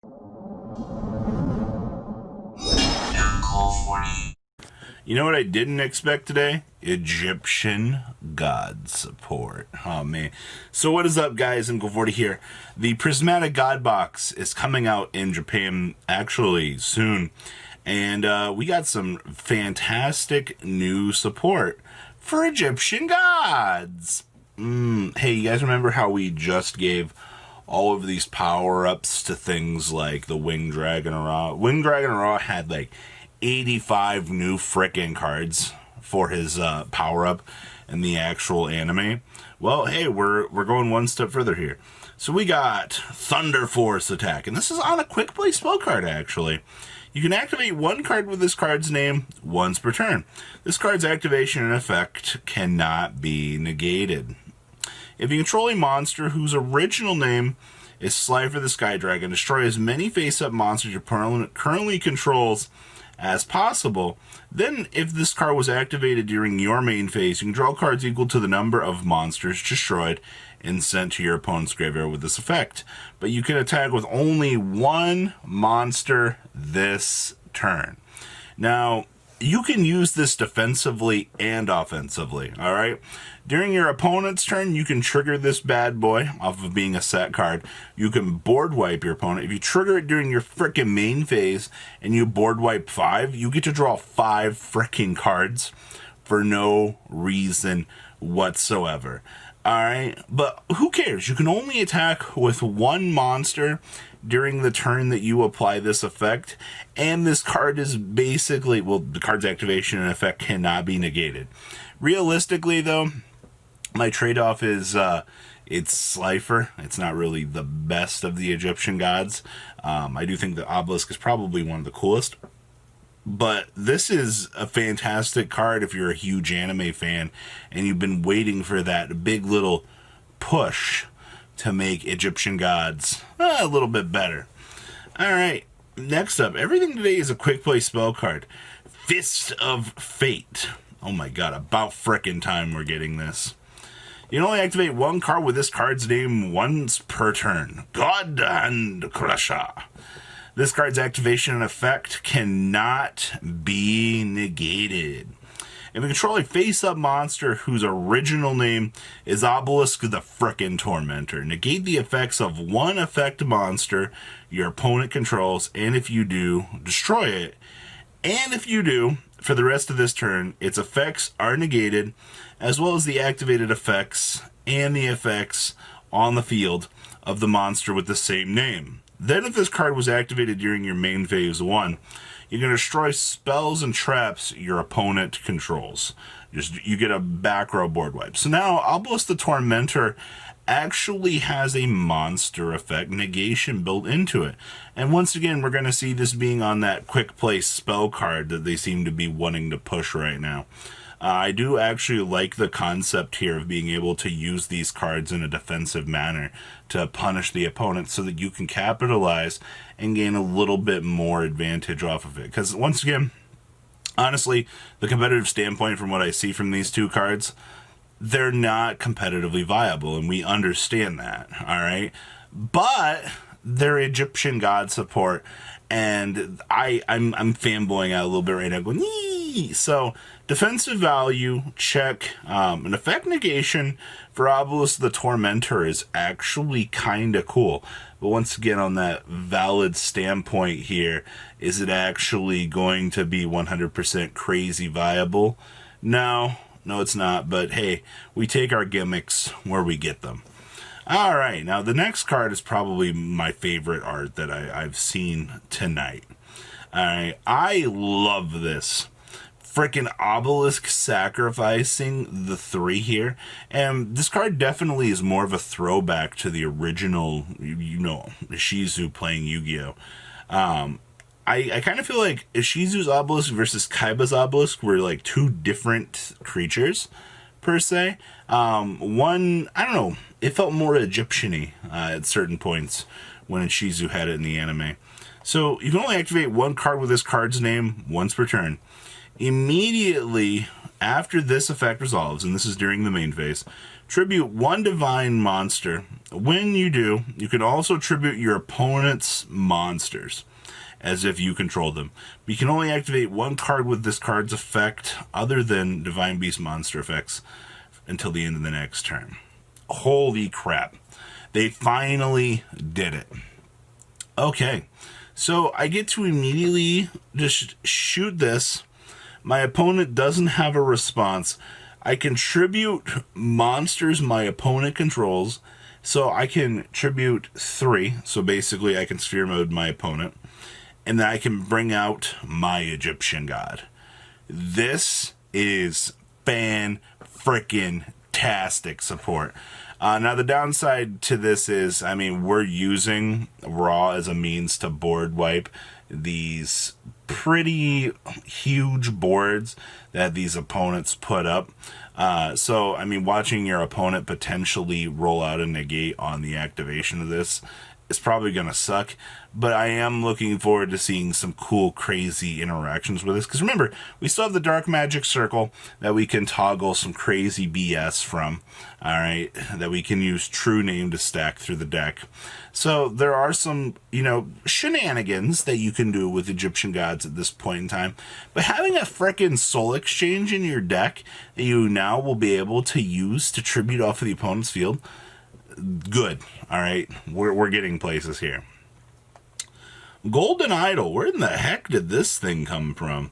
You know what I didn't expect today? Egyptian god support. Oh man. So what is up, guys? Uncle 40 here. The Prismatic God Box is coming out in Japan actually soon. And we got some fantastic new support for Egyptian gods. Hey, you guys remember how we just gave all of these power-ups to things like the Winged Dragon Ra? Winged Dragon Ra had like 85 new frickin' cards for his power-up in the actual anime. Well, hey, we're going one step further here. So we got Thunder Force Attack, and this is on a quick play spell card, actually. You can activate one card with this card's name once per turn. This card's activation and effect cannot be negated. If you control a monster whose original name is Slifer the Sky Dragon, destroy as many face-up monsters your opponent currently controls as possible. Then, if this card was activated during your main phase, you can draw cards equal to the number of monsters destroyed and sent to your opponent's graveyard with this effect. But you can attack with only one monster this turn. Now, you can use this defensively and offensively, alright? During your opponent's turn, you can trigger this bad boy off of being a set card. You can board wipe your opponent. If you trigger it during your frickin' main phase and you board wipe 5, you get to draw 5 frickin' cards for no reason whatsoever. Alright, but who cares? You can only attack with one monster during the turn that you apply this effect, and this card is basically, well, the card's activation and effect cannot be negated. Realistically, though, my trade-off is it's Slifer. It's not really the best of the Egyptian gods. I do think the Obelisk is probably one of the coolest. But this is a fantastic card if you're a huge anime fan and you've been waiting for that big little push to make Egyptian gods a little bit better. Alright, next up, everything today is a quick play spell card. Fist of Fate. Oh my god, about frickin' time we're getting this. You can only activate one card with this card's name once per turn. God Hand Crusher. This card's activation and effect cannot be negated. If you control a face-up monster whose original name is Obelisk the Frickin' Tormentor, negate the effects of one effect monster your opponent controls, and if you do, destroy it. And if you do, for the rest of this turn, its effects are negated, as well as the activated effects and the effects on the field of the monster with the same name. Then if this card was activated during your main phase 1, you can destroy spells and traps your opponent controls. You get a back row board wipe. So now Obelisk the Tormentor actually has a monster effect negation built into it. And once again, we're going to see this being on that quick play spell card that they seem to be wanting to push right now. I do actually like the concept here of being able to use these cards in a defensive manner to punish the opponent so that you can capitalize and gain a little bit more advantage off of it. Because once again, honestly, the competitive standpoint from what I see from these two cards, they're not competitively viable, and we understand that, alright? But they're Egyptian god support, and I'm fanboying out a little bit right now, going, eee! So, defensive value, check. An effect negation for Obelisk the Tormentor is actually kind of cool. But once again, on that valid standpoint here, is it actually going to be 100% crazy viable? No, it's not. But hey, we take our gimmicks where we get them. Alright, now the next card is probably my favorite art that I've seen tonight. Alright, I love this. Frickin' Obelisk sacrificing the 3 here. And this card definitely is more of a throwback to the original, Shizu playing Yu-Gi-Oh! I kind of feel like Shizu's Obelisk versus Kaiba's Obelisk were like two different creatures, per se. One, I don't know, it felt more Egyptian-y at certain points when Shizu had it in the anime. So you can only activate one card with this card's name once per turn. Immediately after this effect resolves, and this is during the main phase, Tribute one divine monster. When you do, you can also tribute your opponent's monsters, as if you control them. But you can only activate one card with this card's effect, other than Divine Beast monster effects, until the end of the next turn. Holy crap. They finally did it. Okay, so I get to immediately just shoot this. My opponent doesn't have a response. I can tribute monsters my opponent controls, so I can tribute 3. So basically I can sphere mode my opponent, and then I can bring out my Egyptian god. This is fan-frickin-tastic support. Now, the downside to this is, I mean, we're using Raw as a means to board wipe these pretty huge boards that these opponents put up. So, I mean, watching your opponent potentially roll out a negate on the activation of this is probably going to suck. But I am looking forward to seeing some cool, crazy interactions with this. Because remember, we still have the Dark Magic Circle that we can toggle some crazy BS from. Alright, that we can use True Name to stack through the deck. So there are some, shenanigans that you can do with Egyptian gods at this point in time. But having a frickin' soul exchange in your deck that you now will be able to use to tribute off of the opponent's field, good. Alright, we're getting places here. Golden Idol, where in the heck did this thing come from?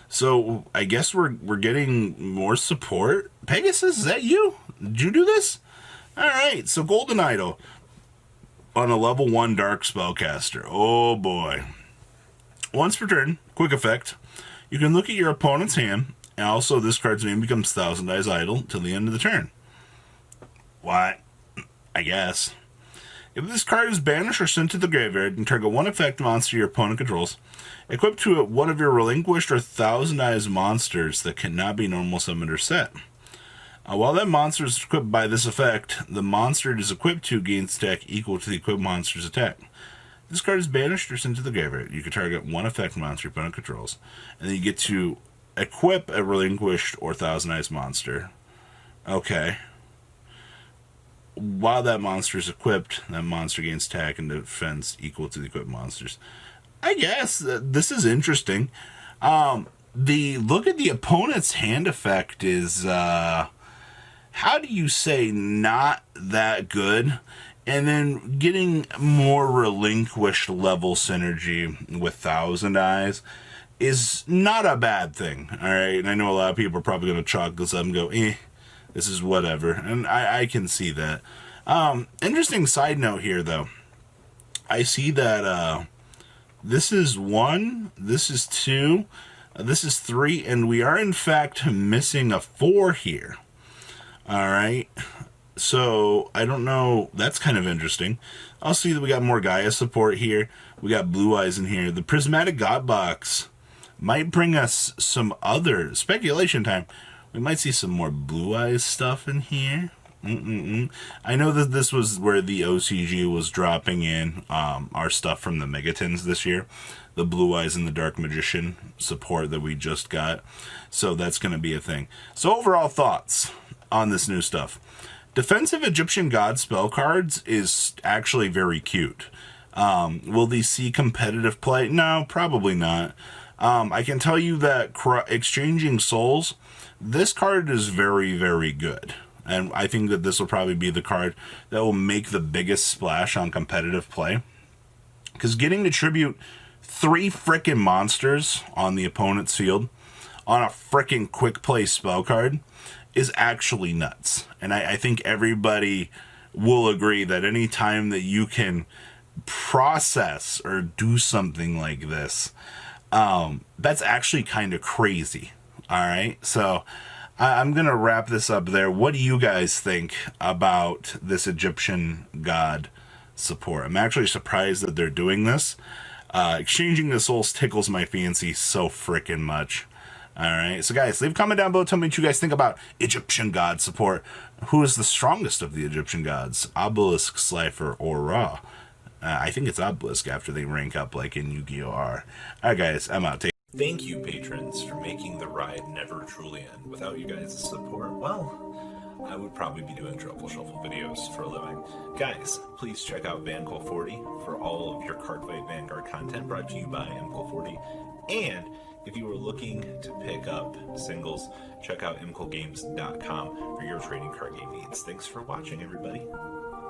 So I guess we're getting more support. Pegasus, is that you? Did you do this? Alright, so Golden Idol on a level 1 Dark Spellcaster. Oh boy. Once per turn, quick effect, you can look at your opponent's hand, and also this card's name becomes Thousand Eyes Idol till the end of the turn. What? I guess. If this card is banished or sent to the graveyard, and target one effect monster your opponent controls, equip to it one of your relinquished or Thousand Eyes monsters that cannot be normal summoned or set. While that monster is equipped by this effect, the monster it is equipped to gains attack equal to the equipped monster's attack. This card is banished or sent to the graveyard. You can target one effect monster your opponent controls, and then you get to equip a relinquished or Thousand Eyes monster. Okay. While that monster is equipped, that monster gains attack and defense equal to the equipped monsters. I guess this is interesting. The look at the opponent's hand effect is, how do you say, not that good? And then getting more relinquished level synergy with Thousand Eyes is not a bad thing. Alright, and I know a lot of people are probably going to chalk this up and go, this is whatever, and I can see that. Interesting side note here, though. I see that this is 1, this is 2, this is 3, and we are in fact missing a 4 here. Alright, so I don't know, that's kind of interesting. I'll see that we got more Gaia support here, we got Blue Eyes in here. The Prismatic God Box might bring us some other speculation time. We might see some more Blue Eyes stuff in here. I know that this was where the OCG was dropping in our stuff from the Megatons this year. The Blue Eyes and the Dark Magician support that we just got. So that's going to be a thing. So overall thoughts on this new stuff. Defensive Egyptian God spell cards is actually very cute. Will these see competitive play? No, probably not. I can tell you that exchanging souls, this card is very, very good. And I think that this will probably be the card that will make the biggest splash on competitive play. Because getting to tribute 3 frickin' monsters on the opponent's field on a frickin' quick play spell card is actually nuts. And I think everybody will agree that any time that you can process or do something like this, that's actually kind of crazy. Alright, so I'm going to wrap this up there. What do you guys think about this Egyptian god support? I'm actually surprised that they're doing this. Exchanging the souls tickles my fancy so freaking much. Alright, so guys, leave a comment down below. Tell me what you guys think about Egyptian god support. Who is the strongest of the Egyptian gods? Obelisk, Slifer, or Ra? I think it's Obelisk after they rank up like in Yu-Gi-Oh! R. Alright guys, I'm out. Thank you, patrons, for making the ride never truly end. Without you guys' support, well, I would probably be doing Truffle Shuffle videos for a living. Guys, please check out VanCole40 for all of your Cardfight Vanguard content brought to you by MCole40. And if you are looking to pick up singles, check out mcolegames.com for your trading card game needs. Thanks for watching, everybody.